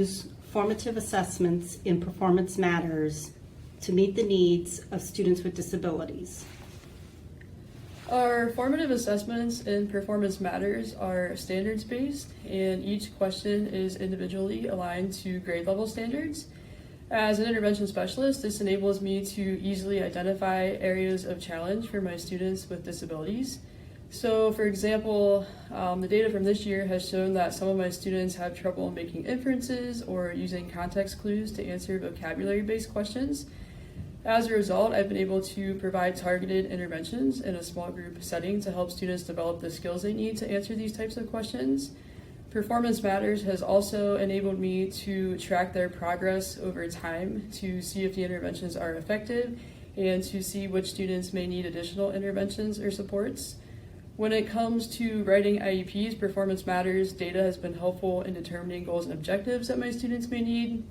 use formative assessments in Performance Matters to meet the needs of students with disabilities? Our formative assessments in Performance Matters are standards-based, and each question is individually aligned to grade level standards. As an intervention specialist, this enables me to easily identify areas of challenge for my students with disabilities. So, for example, the data from this year has shown that some of my students have trouble making inferences or using context clues to answer vocabulary-based questions. As a result, I've been able to provide targeted interventions in a small group setting to help students develop the skills they need to answer these types of questions. Performance Matters has also enabled me to track their progress over time to see if the interventions are effective and to see which students may need additional interventions or supports. When it comes to writing IEPs, Performance Matters data has been helpful in determining goals and objectives that my students may need.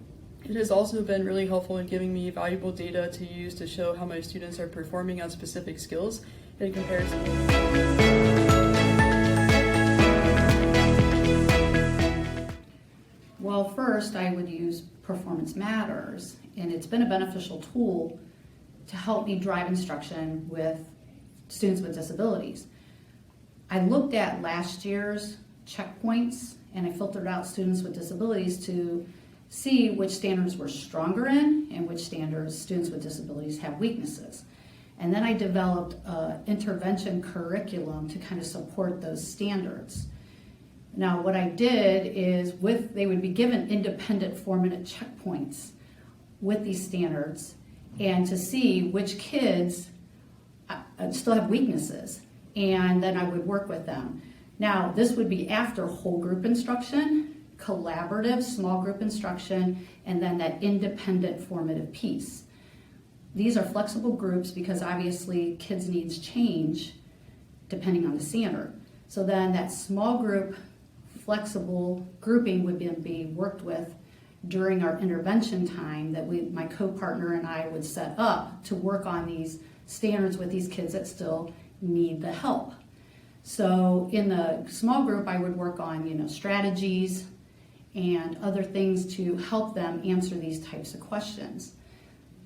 It has also been really helpful in giving me valuable data to use to show how my students are performing on specific skills in comparison. Well, first I would use Performance Matters, and it's been a beneficial tool to help me drive instruction with students with disabilities. I looked at last year's checkpoints and I filtered out students with disabilities to see which standards we're stronger in and which standards students with disabilities have weaknesses. And then I developed an intervention curriculum to kind of support those standards. Now what I did is they would be given independent 4-minute checkpoints with these standards and to see which kids still have weaknesses, and then I would work with them. Now this would be after whole group instruction, collaborative small group instruction, and then that independent formative piece. These are flexible groups because obviously kids' needs change depending on the standard. So then that small group flexible grouping would be worked with during our intervention time that my co-partner and I would set up to work on these standards with these kids that still need the help. So in the small group I would work on strategies and other things to help them answer these types of questions.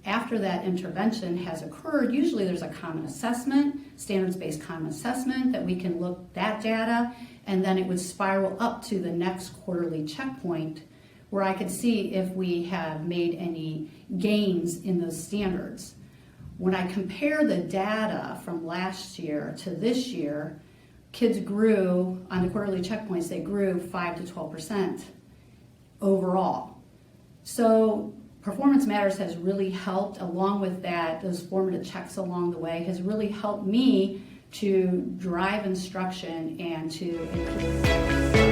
After that intervention has occurred, usually there's a common assessment, standards-based common assessment that we can look at that data, and then it would spiral up to the next quarterly checkpoint where I could see if we have made any gains in those standards. When I compare the data from last year to this year, kids grew, on the quarterly checkpoints, they grew 5 to 12% overall. So Performance Matters has really helped, along with that, those formative checks along the way, has really helped me to drive instruction and to increase.